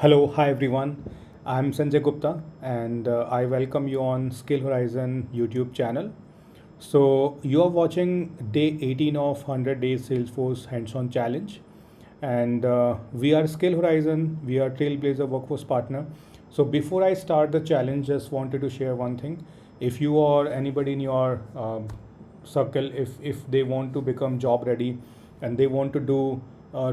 Hello, hi everyone. I'm Sanjay Gupta and I welcome you on Skill Horizon YouTube channel. So, you are watching day 18 of 100 Days Salesforce Hands-on Challenge, and we are Skill Horizon, we are Trailblazer Workforce Partner. So, before I start the challenge, just wanted to share one thing. If you or anybody in your circle, if they want to become job ready and they want to do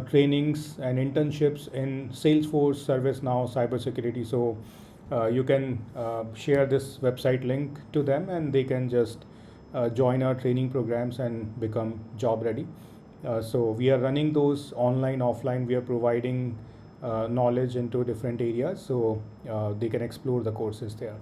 trainings and internships in Salesforce, ServiceNow, Cybersecurity, so you can share this website link to them and they can just join our training programs and become job ready. So we are running those online, offline. We are providing knowledge into different areas, so they can explore the courses there.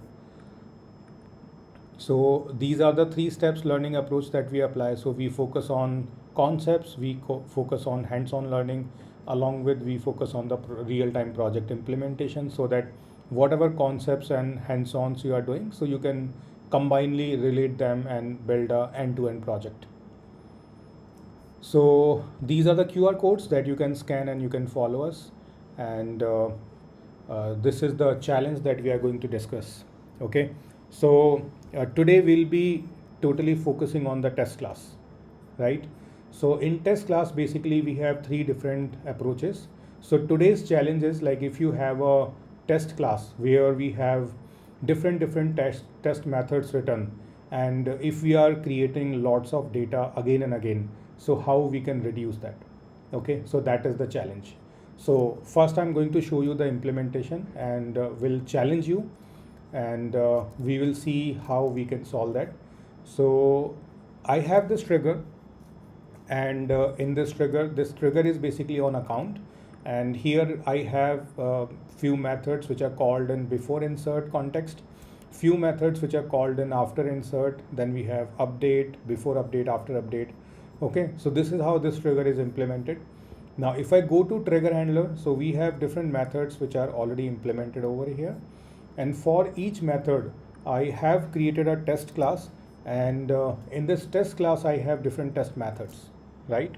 So these are the three steps learning approach that we apply. So we focus on concepts, we focus on hands-on learning, along with we focus on the real-time project implementation, so that whatever concepts and hands-ons you are doing, so you can combinedly relate them and build a end-to-end project. So these are the QR codes that you can scan and you can follow us. And this is the challenge that we are going to discuss. Okay. So today we'll be totally focusing on the test class, right? So in test class, basically we have three different approaches. So today's challenge is like if you have a test class where we have different test methods written, and if we are creating lots of data again and again, so how we can reduce that. Okay, so that is the challenge. So first I'm going to show you the implementation and will challenge you, and we will see how we can solve that. So I have this trigger, and in this trigger is basically on account, and here I have few methods which are called in before insert context, few methods which are called in after insert, then we have update, before update, after update. Okay, so this is how this trigger is implemented. Now if I go to trigger handler, so we have different methods which are already implemented over here, and for each method I have created a test class, and in this test class I have different test methods, right?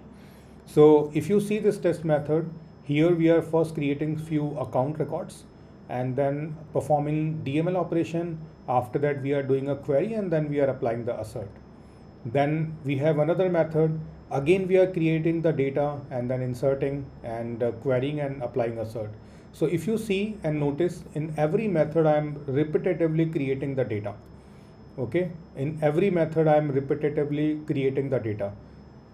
So if you see this test method, here we are first creating few account records and then performing DML operation. After that we are doing a query and then we are applying the assert. Then we have another method, again we are creating the data and then inserting and querying and applying assert. So if you see and notice, in every method I am repetitively creating the data. Okay, in every method I am repetitively creating the data,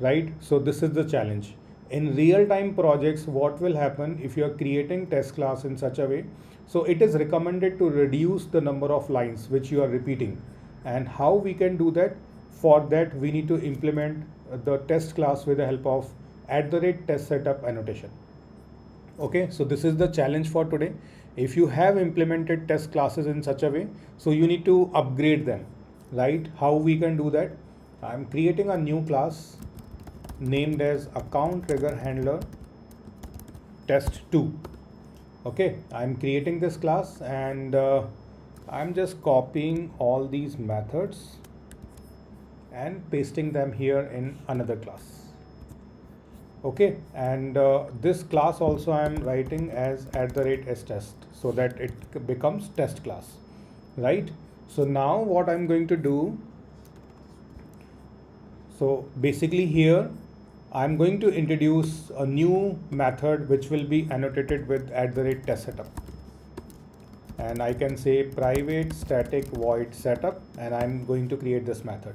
right? So this is the challenge. In real-time projects, what will happen if you are creating test class in such a way? So it is recommended to reduce the number of lines which you are repeating. And how we can do that? For that, we need to implement the test class with the help of @test setup annotation. Okay, so this is the challenge for today. If you have implemented test classes in such a way, so you need to upgrade them, right? How we can do that? I'm creating a new class named as account trigger handler test2. Okay, I'm creating this class, and I'm just copying all these methods and pasting them here in another class. Okay, and this class also I am writing as @stest, so that it becomes test class, right? So now what I'm going to do, so basically here I'm going to introduce a new method which will be annotated with @test setup, and I can say private static void setup, and I'm going to create this method,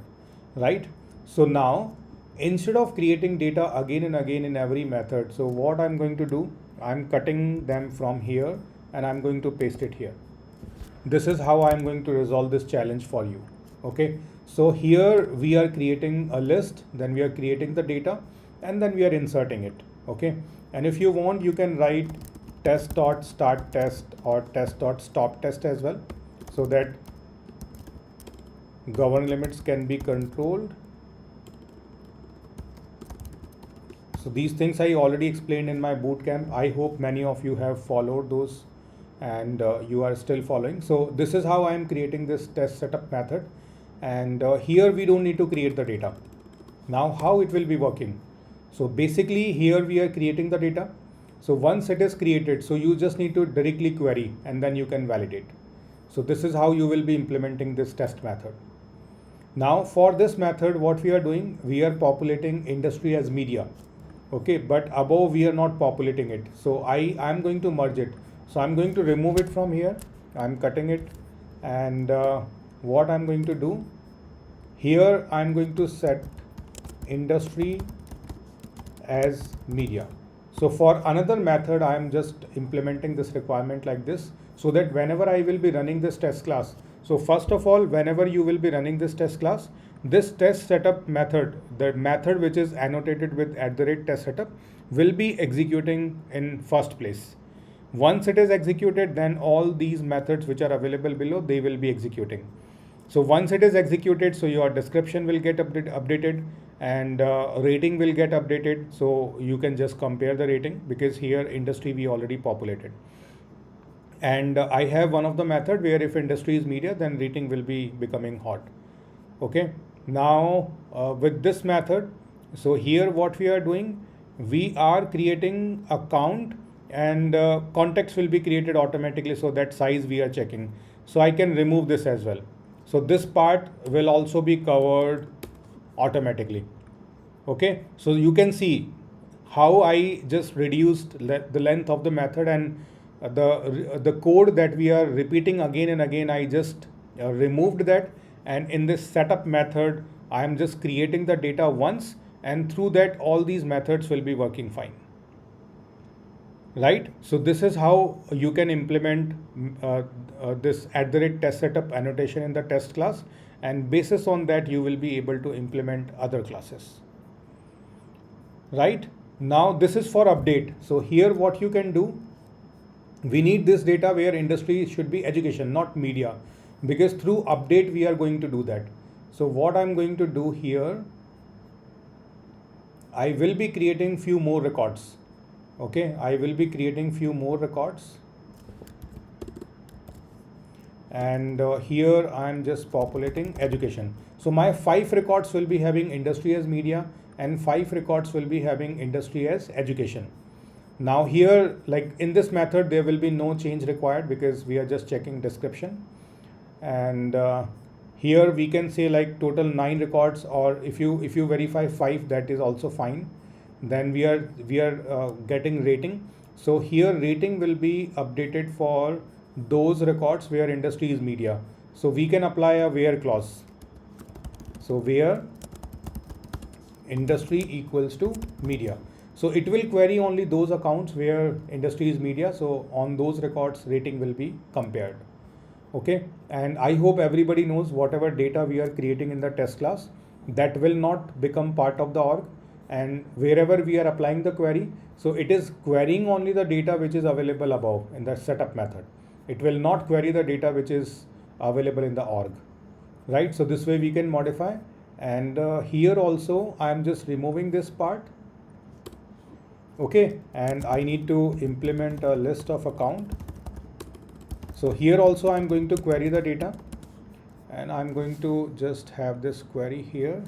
right? So now instead of creating data again and again in every method, so what I'm going to do, I'm cutting them from here and I'm going to paste it here. This is how I'm going to resolve this challenge for you. Okay, so here we are creating a list, then we are creating the data, and then we are inserting it. Okay, and if you want, you can write test.start test or test.stop test as well, so that govern limits can be controlled. So these things I already explained in my bootcamp. I hope many of you have followed those, and you are still following. So this is how I am creating this test setup method, and here we don't need to create the data. Now how it will be working? So basically here we are creating the data. So once it is created, so you just need to directly query and then you can validate. So this is how you will be implementing this test method. Now for this method, what we are doing, we are populating industry as media. Okay, but above we are not populating it. So I'm going to merge it. So I'm going to remove it from here. I'm cutting it, and what I'm going to do here, I'm going to set industry as media. So for another method, I'm just implementing this requirement like this, so that whenever I will be running this test class, so first of all, whenever you will be running this test class, this test setup method, the method which is annotated with @test setup, will be executing in first place. Once it is executed, then all these methods which are available below, they will be executing. So once it is executed, so your description will get updated, and rating will get updated. So you can just compare the rating, because here industry we already populated. And I have one of the method where if industry is media, then rating will be becoming hot. Okay. Now with this method, so here what we are doing, we are creating a count, and context will be created automatically, so that size we are checking. So I can remove this as well. So this part will also be covered automatically. Okay, so you can see how I just reduced the length of the method, and the code that we are repeating again and again, I just removed that, and in this setup method I am just creating the data once, and through that all these methods will be working fine. Right, so this is how you can implement this @test setup annotation in the test class, and basis on that you will be able to implement other classes. Right, now this is for update. So here what you can do, we need this data where industry should be education, not media, because through update we are going to do that. So what I'm going to do here, I will be creating few more records. Okay, I will be creating few more records, and here I'm just populating education. So my 5 records will be having industry as media, and 5 records will be having industry as education. Now here, like in this method, there will be no change required, because we are just checking description. And here we can say like total 9 records, or if you verify 5, that is also fine. Then we are getting rating. So here rating will be updated for those records where industry is media. So we can apply a where clause. So where industry equals to media. So it will query only those accounts where industry is media. So on those records rating will be compared. Okay, and I hope everybody knows whatever data we are creating in the test class, that will not become part of the org. And wherever we are applying the query, so it is querying only the data which is available above in the setup method. It will not query the data which is available in the org. Right, so this way we can modify. And here also I am just removing this part. Okay, and I need to implement a list of account. So here also I'm going to query the data, and I'm going to just have this query here.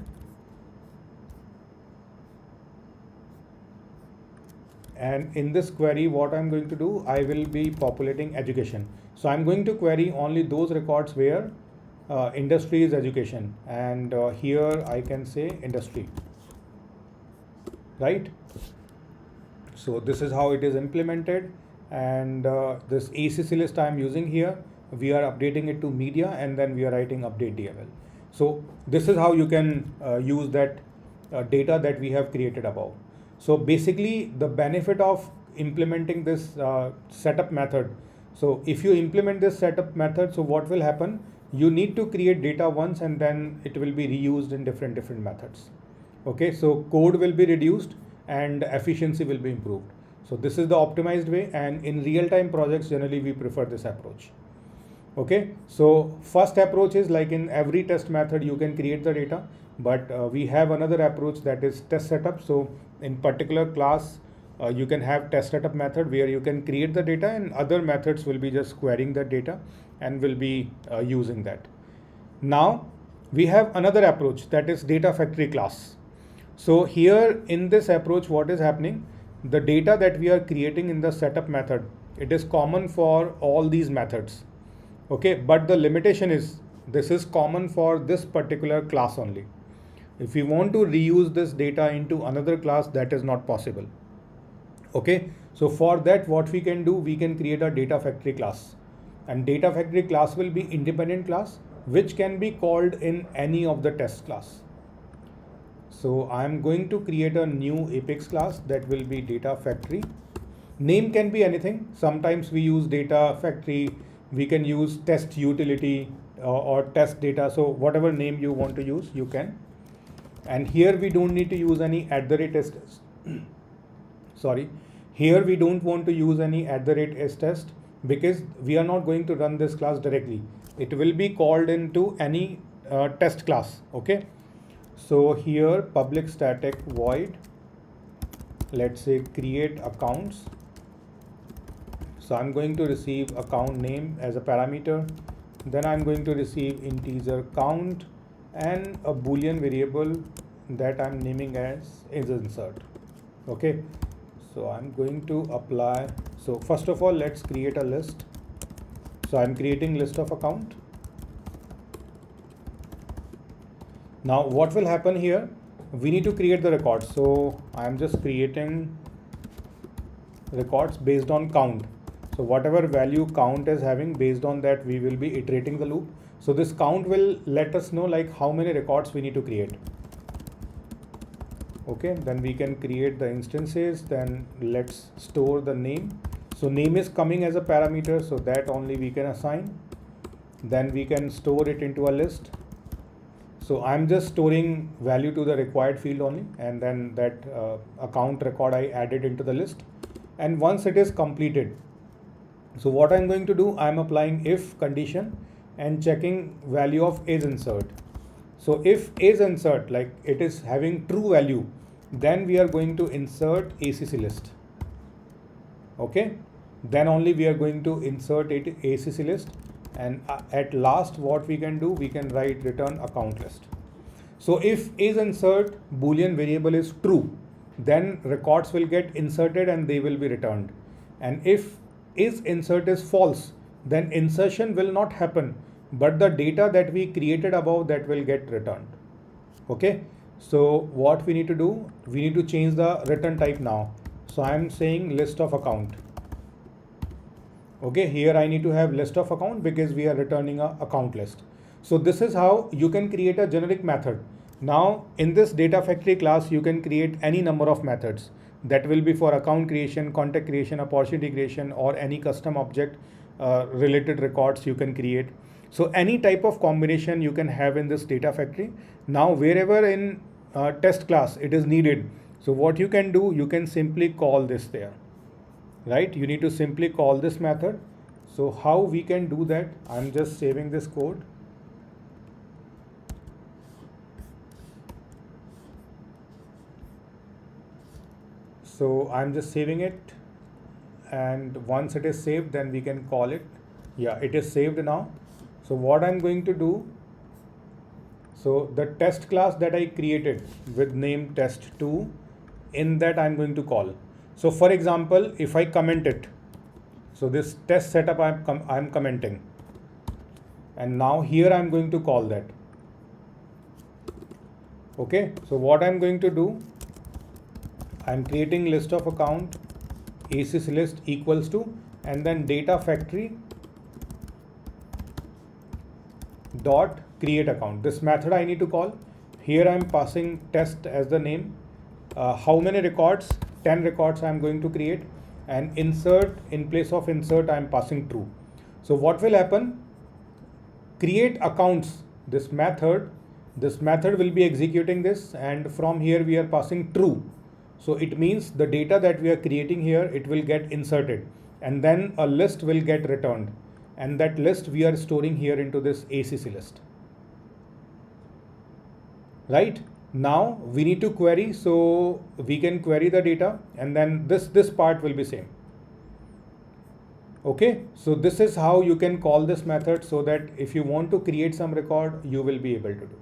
And in this query, what I'm going to do, I will be populating education. So I'm going to query only those records where industry is education, and here I can say industry. Right, so this is how it is implemented. And this ACC list I'm using here, we are updating it to media, and then we are writing update DML. So this is how you can use that data that we have created above. So basically the benefit of implementing this setup method. So if you implement this setup method, so what will happen? You need to create data once, and then it will be reused in different methods. Okay, so code will be reduced and efficiency will be improved. So this is the optimized way, and in real-time projects generally we prefer this approach. Okay, so first approach is like in every test method you can create the data, but we have another approach, that is test setup. So in particular class you can have test setup method where you can create the data, and other methods will be just querying the data and will be using that. Now we have another approach, that is data factory class. So here in this approach, what is happening, the data that we are creating in the setup method, it is common for all these methods. Okay, but the limitation is this is common for this particular class only. If we want to reuse this data into another class, that is not possible. Okay, so for that, what we can do, we can create a data factory class, and data factory class will be independent class which can be called in any of the test class. So I'm going to create a new Apex class that will be data factory. Name can be anything. Sometimes we use data factory, we can use test utility or test data. So whatever name you want to use, you can. And here we don't need to use any @s sorry, here we don't want to use any @s test because we are not going to run this class directly. It will be called into any test class. Okay, so here public static void, let's say create accounts. So I'm going to receive account name as a parameter, then I'm going to receive integer count and a boolean variable that I'm naming as insert. Okay, so I'm going to apply. So first of all, let's create a list. So I'm creating list of account. Now what will happen here, we need to create the records. So I'm just creating records based on count. So whatever value count is having, based on that we will be iterating the loop. So this count will let us know like how many records we need to create. Okay, then we can create the instances, then let's store the name. So name is coming as a parameter, so that only we can assign. Then we can store it into a list. So I'm just storing value to the required field only, and then that account record I added into the list. And once it is completed, so what I'm going to do, I'm applying if condition and checking value of is insert. So if is insert, like it is having true value, then we are going to insert ACC list. Okay, then only we are going to insert it ACC list, and at last what we can do, we can write return account list. So if is insert boolean variable is true, then records will get inserted and they will be returned. And if is insert is false, then insertion will not happen, but the data that we created above, that will get returned. Okay, so what we need to do, we need to change the return type now. So I'm saying list of account. Okay, here I need to have list of account because we are returning a account list. So this is how you can create a generic method. Now in this data factory class, you can create any number of methods that will be for account creation, contact creation, opportunity creation, or any custom object related records you can create. So any type of combination you can have in this data factory. Now wherever in test class it is needed, so what you can do, you can simply call this there, right? You need to simply call this method. So how we can do that, I'm just saving this code. So I'm just saving it, and once it is saved, then we can call it. Yeah, it is saved now. So what I'm going to do, so the test class that I created with name test2, in that I'm going to call. So for example, if I comment it, so this test setup I'm commenting, and now here I'm going to call that. Okay, so what I'm going to do, I'm creating list of account ACC list equals to, and then data factory dot create account. This method I need to call. Here I'm passing test as the name. How many records? 10 records I'm going to create, and insert, in place of insert I'm passing true. So what will happen? Create accounts, this method will be executing this, and from here we are passing true. So it means the data that we are creating here, it will get inserted, and then a list will get returned, and that list we are storing here into this ACC list. Right? Now we need to query, so we can query the data, and then this part will be same. Okay, so this is how you can call this method, so that if you want to create some record, you will be able to do.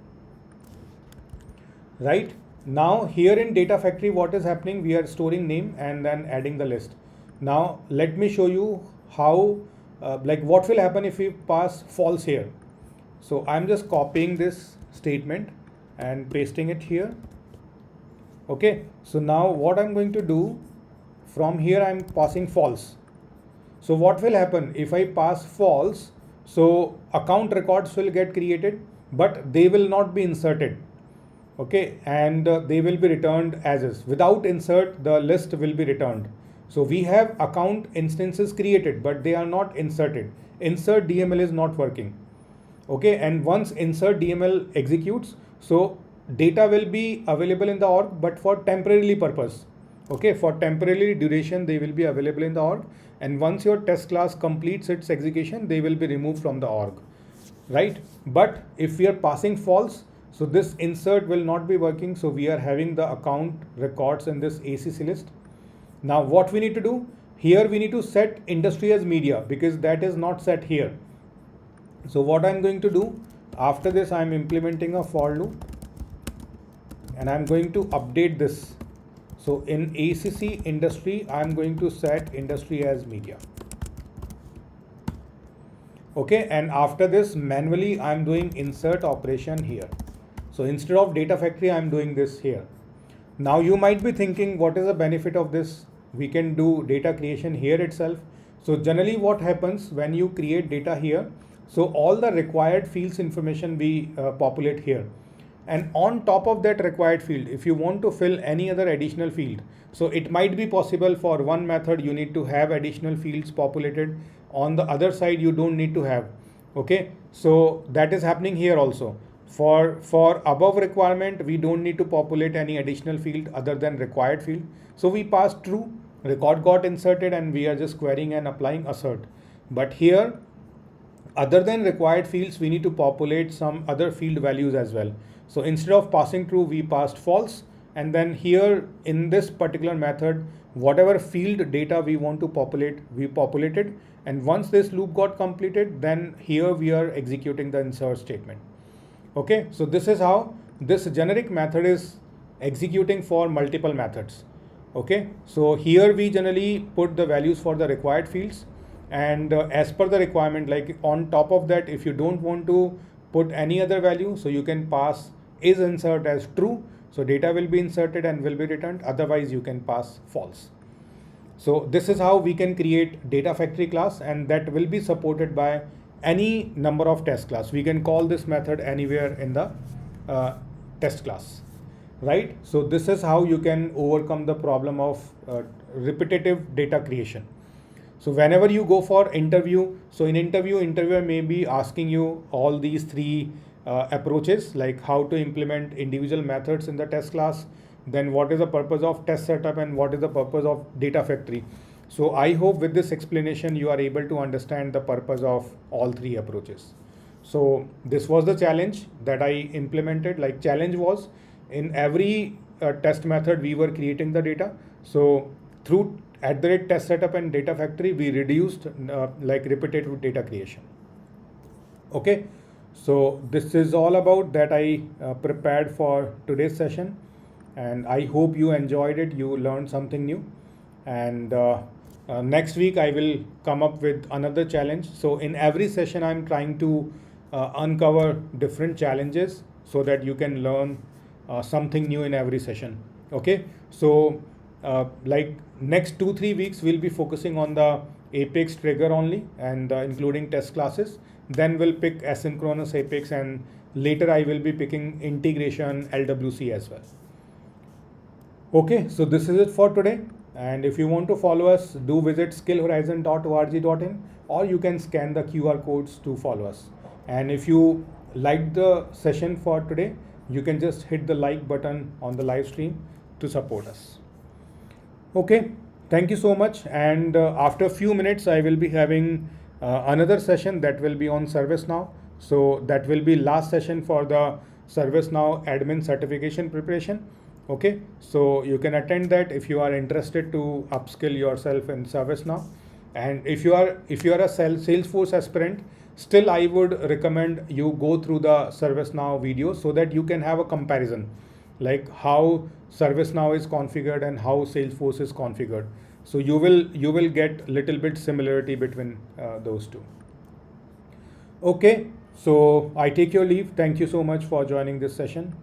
Right? Now here in data factory, what is happening? We are storing name and then adding the list. Now let me show you how, like what will happen if we pass false here. So I'm just copying this statement and pasting it here. Okay, so now what I'm going to do, from here I'm passing false. So what will happen if I pass false? So account records will get created, but they will not be inserted. Okay, and they will be returned as is. Without insert, the list will be returned. So we have account instances created, but they are not inserted. Insert DML is not working. Okay, and once insert DML executes, so data will be available in the org, but for temporarily purpose. Okay, for temporary duration, they will be available in the org. And once your test class completes its execution, they will be removed from the org, right? But if we are passing false, so this insert will not be working. So we are having the account records in this ACC list. Now what we need to do here, we need to set industry as media because that is not set here. So what I'm going to do after this, I'm implementing a for loop and I'm going to update this. So in ACC industry, I'm going to set industry as media. Okay, and after this manually I'm doing insert operation here. So instead of data factory, I'm doing this here. Now you might be thinking, what is the benefit of this? We can do data creation here itself. So generally what happens when you create data here, so all the required fields information we populate here. And on top of that required field, if you want to fill any other additional field, so it might be possible for one method you need to have additional fields populated. On the other side, you don't need to have. Okay, so that is happening here also. For above requirement, we don't need to populate any additional field other than required field. So we pass true, record got inserted, and we are just querying and applying assert. But here, other than required fields, we need to populate some other field values as well. So instead of passing true, we passed false. And then here in this particular method, whatever field data we want to populate, we populated. And once this loop got completed, then here we are executing the insert statement. Okay, so this is how this generic method is executing for multiple methods. Okay, so here we generally put the values for the required fields. And as per the requirement, like on top of that, if you don't want to put any other value, so you can pass is insert as true. So data will be inserted and will be returned. Otherwise, you can pass false. So this is how we can create data factory class, and that will be supported by any number of test class. We can call this method anywhere in the test class, right? So this is how you can overcome the problem of repetitive data creation. So whenever you go for interview, so in interviewer may be asking you all these three approaches, like how to implement individual methods in the test class, then what is the purpose of test setup, and what is the purpose of data factory. So I hope with this explanation you are able to understand the purpose of all three approaches. So this was the challenge that I implemented. Like challenge was in every test method we were creating the data. So through @test setup and data factory, we reduced like repetitive data creation. Okay, so this is all about that I prepared for today's session, and I hope you enjoyed it. You learned something new, and next week I will come up with another challenge. So in every session I'm trying to uncover different challenges so that you can learn something new in every session. Okay, so like next 2-3 weeks we'll be focusing on the Apex trigger only, and including test classes. Then we'll pick asynchronous Apex, and later I will be picking integration LWC as well. Okay, so this is it for today. And if you want to follow us, do visit skillhorizon.org.in, or you can scan the QR codes to follow us. And if you liked the session for today, you can just hit the like button on the live stream to support us. Okay, thank you so much. And after a few minutes, I will be having another session that will be on ServiceNow. So that will be last session for the ServiceNow admin certification preparation. Okay, so you can attend that if you are interested to upskill yourself in ServiceNow. And if you are a Salesforce aspirant, still I would recommend you go through the ServiceNow videos so that you can have a comparison. like how ServiceNow is configured and how Salesforce is configured. So you will get little bit similarity between those two. Okay, so I take your leave. Thank you so much for joining this session.